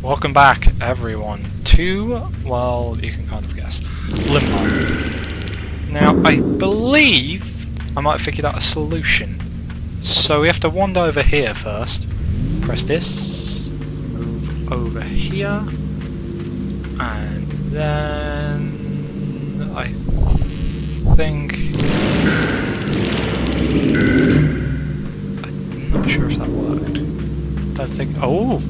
Welcome back, everyone, to, well, you can kind of guess, Limbo. Now, I believe I might have figured out a solution. So we have to wander over here first. Press this. Move over here. And then I think... I'm not sure if that worked. I think... Oh!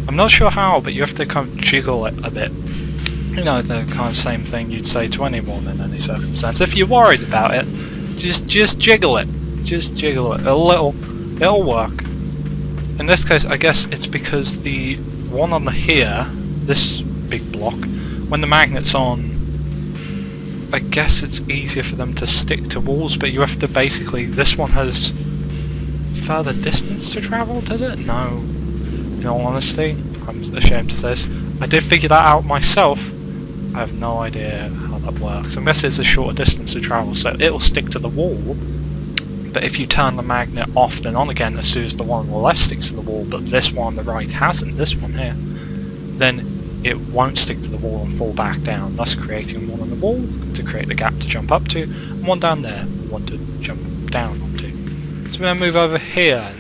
I'm not sure how, but you have to kind of jiggle it a bit. You know, the kind of same thing you'd say to anyone in any circumstance. If you're worried about it, just jiggle it. Just jiggle it a little. It'll work. In this case, I guess it's because the one on the here, this big block, when the magnet's on, I guess it's easier for them to stick to walls, but you have to basically, this one has further distance to travel, does it? No. In all honesty, I'm ashamed to say this. I did figure that out myself. I have no idea how that works. Unless it's a shorter distance to travel, so it'll stick to the wall. But if you turn the magnet off and on again as soon as the one on the left sticks to the wall, but this one on the right hasn't, this one here, then it won't stick to the wall and fall back down, thus creating one on the wall to create the gap to jump up to, and one down there, one to jump down onto. So we're going to move over here.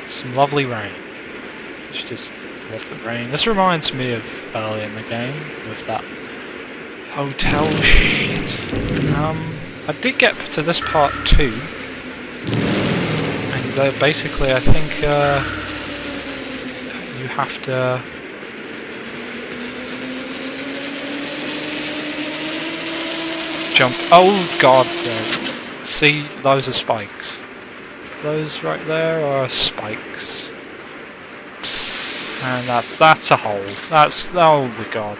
Some lovely rain. Just love the rain. This reminds me of early in the game with that hotel shit. I did get to this part too, and basically I think you have to jump. Oh god! See, those are spikes. Those right there are spikes. And that's a hole. Oh my god,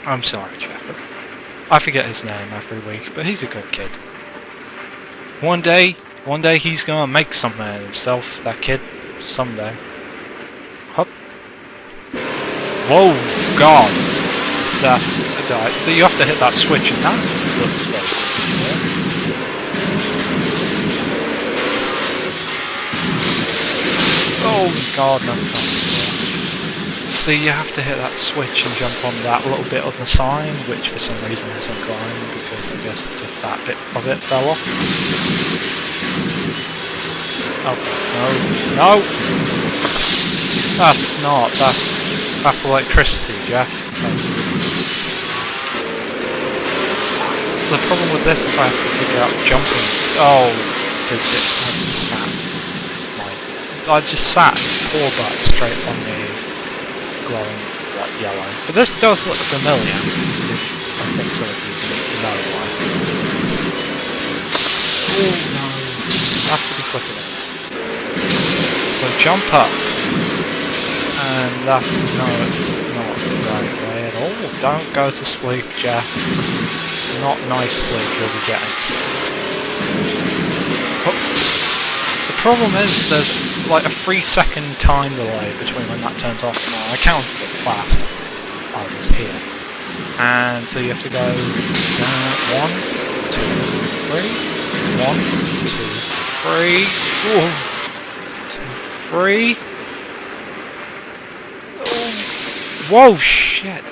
I'm sorry, Jeff. I forget his name every week, but he's a good kid. One day he's gonna make something of himself, that kid. Someday. Hup. Whoa, god. You have to hit that switch and that looks very good. Oh god, that's not good. See, you have to hit that switch and jump on that little bit of the sign, which for some reason isn't climbing, because I guess just that bit of it fell off. Oh, no. That's electricity, Jeff. So the problem with this is I have to figure out jumping. Oh, because it has sat. I just sat poor butt straight on the glowing like yellow. But this does look familiar. I think some of you know why. Oh no. Have to be quick enough. So jump up. And that's it's not the right way at all. Don't go to sleep, Jeff. It's not nice sleep you'll be getting. Oh. The problem is there's like a 3-second time delay between when that turns off and on. I counted it fast. I was here. And so you have to go 1, 2, 3, 1, 2, 3, 2, 3. Oh. Whoa, shit.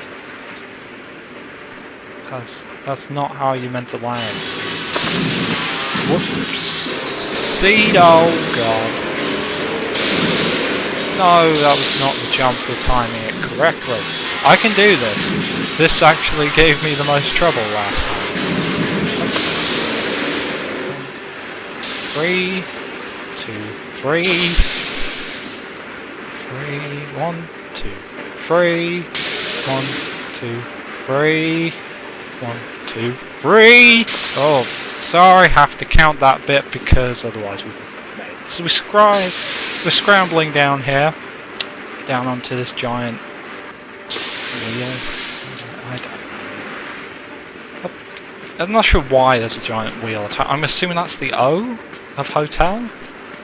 That's not how you meant to land. Whoops. See, oh god. No, that was not the jump for timing it correctly. I can do this. This actually gave me the most trouble last time. 3, 2, 3. 1, 2, 3. 1, 2, 3. 1, 2, 3. Oh, sorry, have to count that bit because otherwise we wouldn't have made it. So we're scrambling down here, down onto this giant wheel. I don't know. I'm not sure why there's a giant wheel. I'm assuming that's the O of hotel.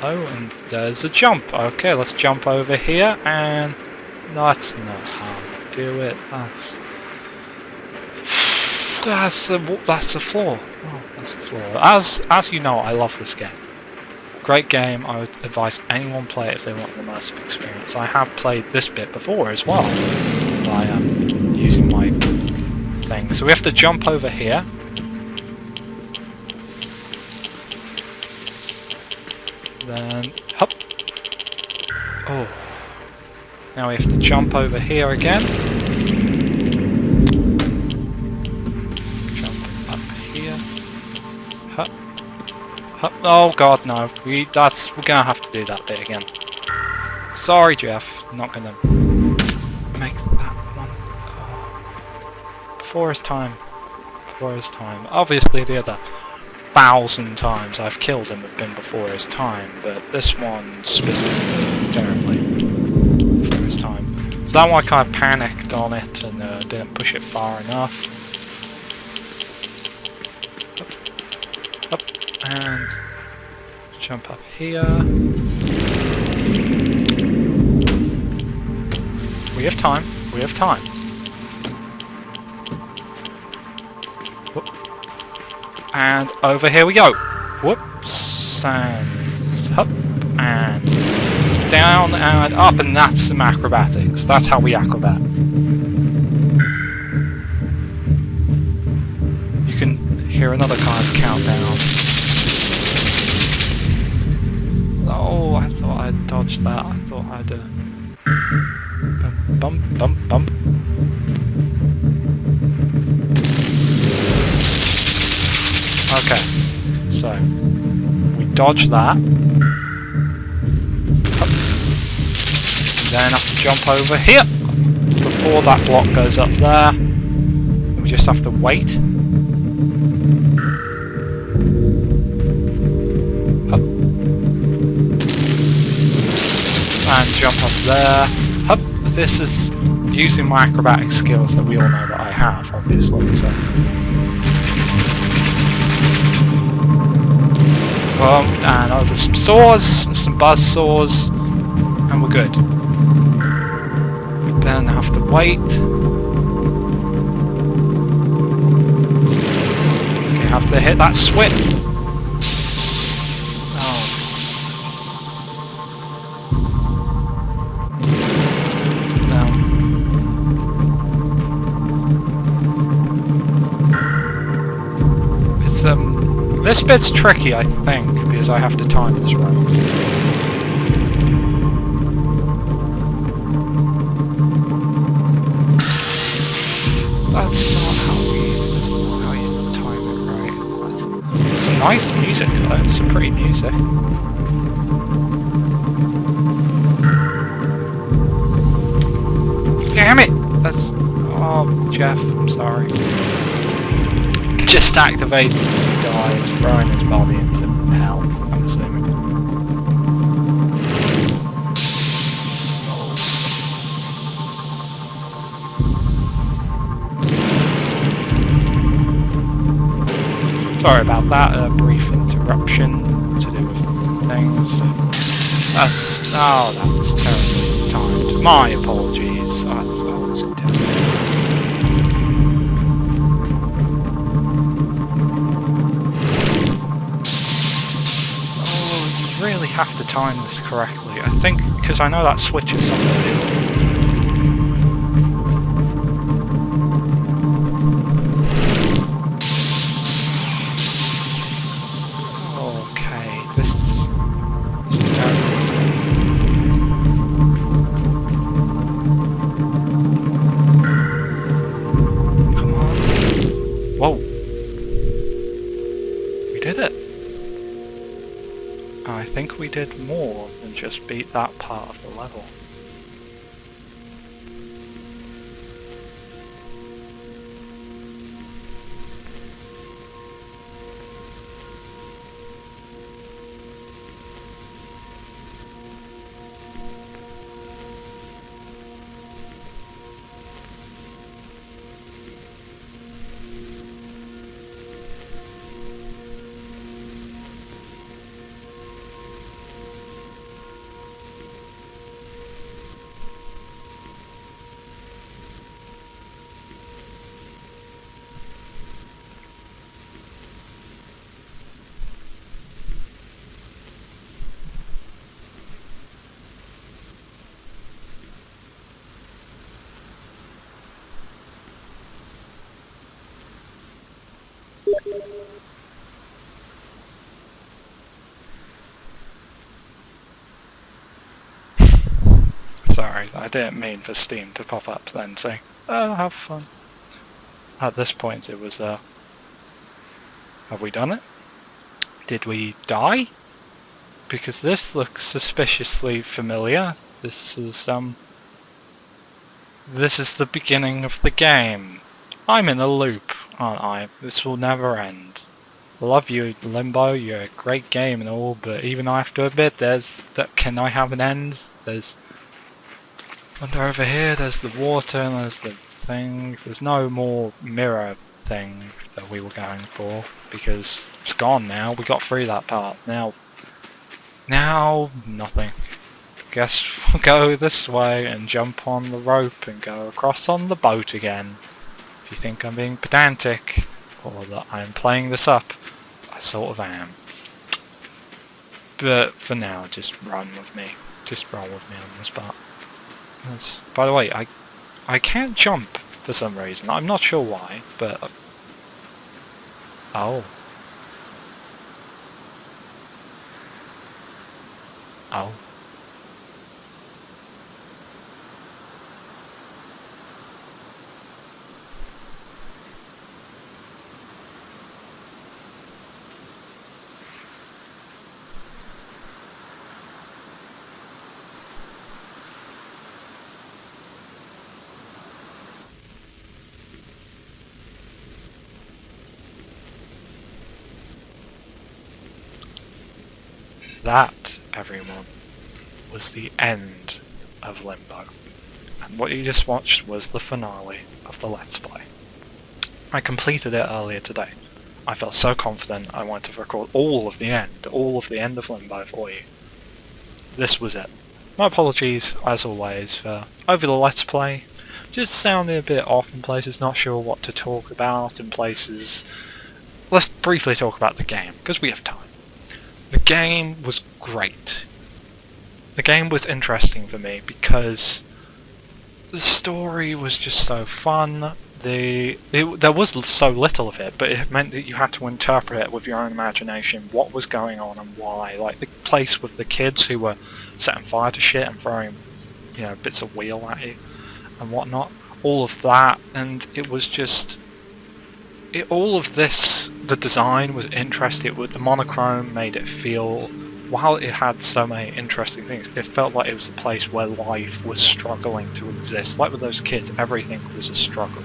Oh, and there's a jump. Okay, let's jump over here, and that's not how to do it. That's the floor. Oh, that's the floor. As you know, I love this game. great game. I would advise anyone play it if they want an immersive experience. I have played this bit before as well by using my thing. So we have to jump over here. Then hop. Oh. Now we have to jump over here again. Jump up here. Hop. Hop. Oh god, no. We're gonna have to do that bit again. Sorry, Jeff. I'm not gonna make that one. Oh. Before his time. Before his time. Obviously the other 1,000 times I've killed him have been before his time, but this one specifically terribly before his time. So that one I kind of panicked on it and didn't push it far enough. Up, and jump up here. We have time, we have time. Whoop. And over here we go. Whoops, and up, and down, and up, and that's some acrobatics. That's how we acrobat. You can hear another kind of countdown. Oh, I thought I'd dodged that. I thought I'd bump, bump, bump. Okay, so we dodge that. Up. Then have to jump over here before that block goes up there. We just have to wait. Up. And jump up there. Up. This is using my acrobatic skills that we all know that I have, obviously. So. And over some saws, some Buzzsaws, and we're good. We then have to wait. We have to hit that switch. Oh. No. It's this bit's tricky, I think, because I have to time this right. That's not how you time it right. That's some nice music though, it's some pretty music. Damn it! That's... oh, Jeff, I'm sorry. Just activates this guy, is throwing his body into hell, I'm assuming. Sorry about that, a brief interruption to do with things. That's... oh, that's terribly timed. My apologies, I was intending. Really have to time this correctly. I think because I know that switches something. Okay, this is terrible. Come on. Whoa. We did it. I think we did more than just beat that part of the level. Sorry, I didn't mean for Steam to pop up then saying, oh, have fun. At this point it was, have we done it? Did we die? Because this looks suspiciously familiar. This is the beginning of the game. I'm in a loop, aren't I? This will never end. Love you, Limbo, you're a great game and all, but even I have to admit, can I have an end? And over here, there's the water, and there's the thing. There's no more mirror thing that we were going for, because it's gone now. We got through that part. Now, nothing. Guess we'll go this way and jump on the rope and go across on the boat again. If you think I'm being pedantic, or that I'm playing this up, I sort of am. But for now, just run with me. Just roll with me on this part. By the way, I can't jump for some reason. I'm not sure why, but... Oh. Oh. That, everyone, was the end of Limbo. And what you just watched was the finale of the Let's Play. I completed it earlier today. I felt so confident I wanted to record all of the end of Limbo for you. This was it. My apologies, as always, for over the Let's Play. Just sounding a bit off in places, not sure what to talk about in places. Let's briefly talk about the game, because we have time. The game was great. The game was interesting for me because the story was just so fun. There was so little of it, but it meant that you had to interpret it with your own imagination, what was going on and why. Like the place with the kids who were setting fire to shit and throwing, bits of wheel at you and whatnot. All of that, and it was just... all of this, the design was interesting. The monochrome made it feel, while it had so many interesting things, it felt like it was a place where life was struggling to exist. Like with those kids, everything was a struggle.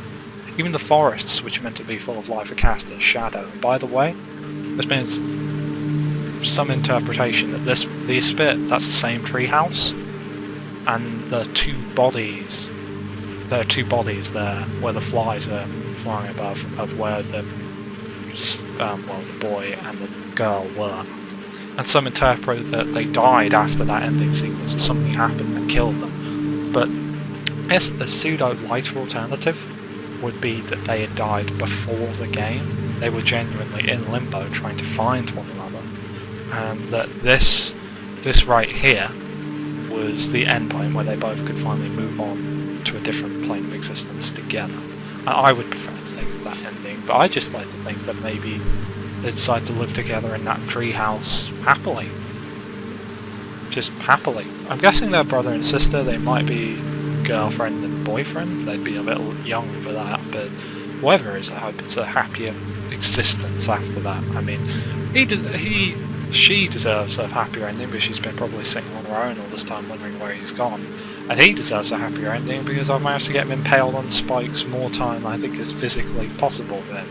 Even the forests, which are meant to be full of life, are cast in shadow. And by the way, there's been some interpretation that this bit, that's the same treehouse, and there are two bodies there where the flies are flying above, of where the boy and the girl were. And some interpret that they died after that ending sequence, or something happened that killed them. But I guess a pseudo-lighter alternative would be that they had died before the game. They were genuinely in limbo trying to find one another. And that this right here was the end point where they both could finally move on to a different plane of existence together. I would prefer to think of that ending, but I just like to think that maybe they decide to live together in that treehouse happily. Just happily. I'm guessing they're brother and sister. They might be girlfriend and boyfriend. They'd be a little young for that, but whatever it is, I hope it's a happier existence after that. I mean, she deserves a happier ending because she's been probably sitting on her own all this time wondering where he's gone. And he deserves a happier ending because I've managed to get him impaled on spikes more time than I think is physically possible for him.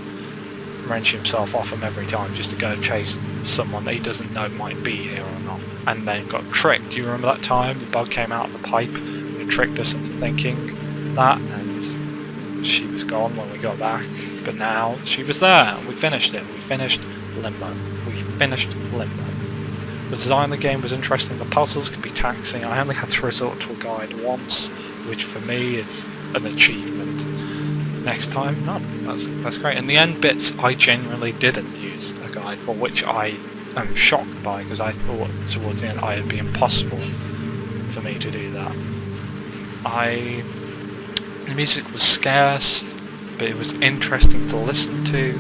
Wrench himself off him every time just to go chase someone that he doesn't know might be here or not. And then got tricked. Do you remember that time the bug came out of the pipe and it tricked us into thinking that, and she was gone when we got back, but now she was there and we finished it. We finished Limbo. The design of the game was interesting, the puzzles could be taxing. I only had to resort to a guide once, which for me is an achievement. Next time, none. That's great. And the end bits, I genuinely didn't use a guide for, which I am shocked by, because I thought towards the end it'd be impossible for me to do that. The music was scarce, but it was interesting to listen to.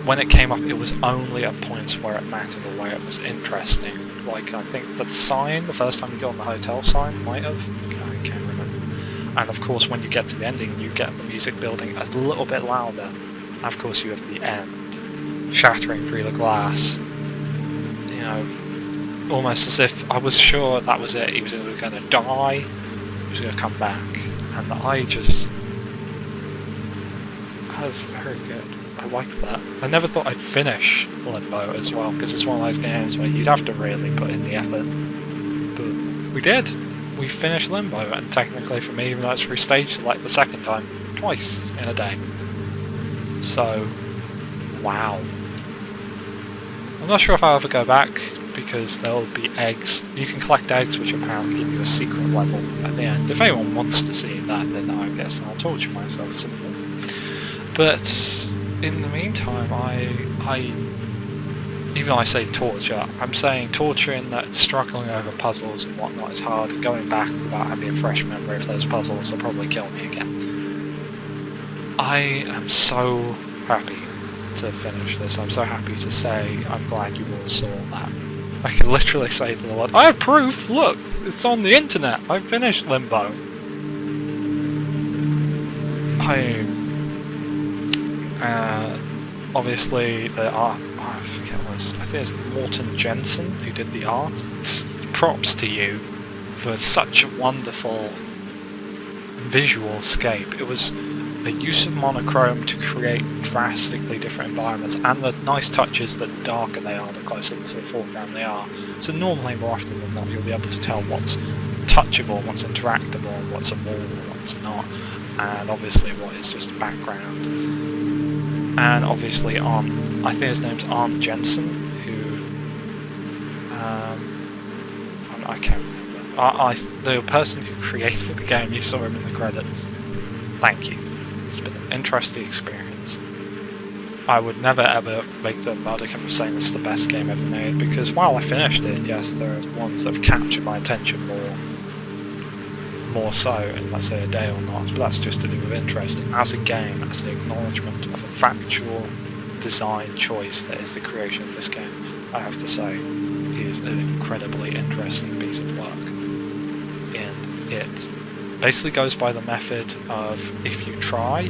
When it came up, it was only at points where it mattered or where it was interesting. like, I think the sign, the first time you go on the hotel sign, might have, I can't remember. And of course when you get to the ending, you get the music building a little bit louder. And of course you have the end, shattering through the glass. You know, almost as if I was sure that was it, he was either going to die, he was going to come back. And I just... that was very good. I liked that. I never thought I'd finish Limbo as well, because it's one of those games where you'd have to really put in the effort. But we did! We finished Limbo, and technically for me, even though it's through stage select the second time, twice in a day. So, wow. I'm not sure if I'll ever go back, because there'll be eggs. You can collect eggs, which apparently give you a secret level at the end. If anyone wants to see that, then I guess I'll torture myself simple. But in the meantime, I even though I say torture, I'm saying torture in that struggling over puzzles and whatnot is hard. Going back without having a fresh memory of those puzzles will probably kill me again. I am so happy to finish this. I'm so happy to say I'm glad you all saw that. I can literally say to the world, I have proof! Look! It's on the internet! I finished Limbo! Obviously the art, I forget what it was, I think it's Morten Jensen who did the art. Props to you for such a wonderful visual scape. It was the use of monochrome to create drastically different environments, and the nice touches that the darker they are, the closer to the foreground they are. So normally, more often than not, you'll be able to tell what's touchable, what's interactable, and what's a wall, and what's not, and obviously what is just background. And obviously I think his name's Jensen, who, I can't remember. The person who created the game, you saw him in the credits. Thank you. It's been an interesting experience. I would never ever make the modicum of saying it's the best game ever made, because while I finished it, yes, there are ones that have captured my attention more so in, let's say, a day or not, but that's just to do with interest. As a game, as an acknowledgement of a factual design choice that is the creation of this game, I have to say, is an incredibly interesting piece of work. And it basically goes by the method of, if you try,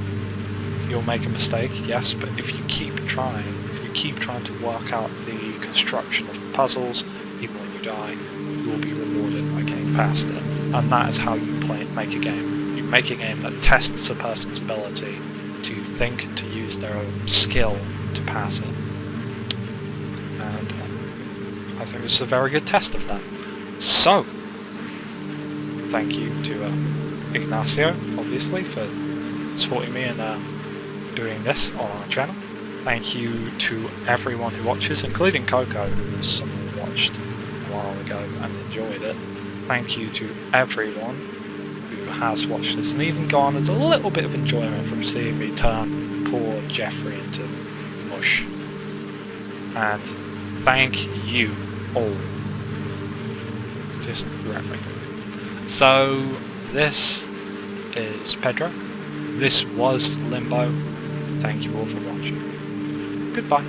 you'll make a mistake, yes, but if you keep trying to work out the construction of the puzzles, even when you die, you will be rewarded by getting past it. And that is how you make a game. You make a game that tests a person's ability to think and to use their own skill to pass it. And I think this is a very good test of that. So, thank you to Ignacio, obviously, for supporting me in doing this on our channel. Thank you to everyone who watches, including Coca, who was someone who watched a while ago and enjoyed it. Thank you to everyone who has watched this and even garnered a little bit of enjoyment from seeing me turn poor Jeffrey into mush. And thank you all. Just for everything. So, this is Pedro. This was Limbo. Thank you all for watching. Goodbye.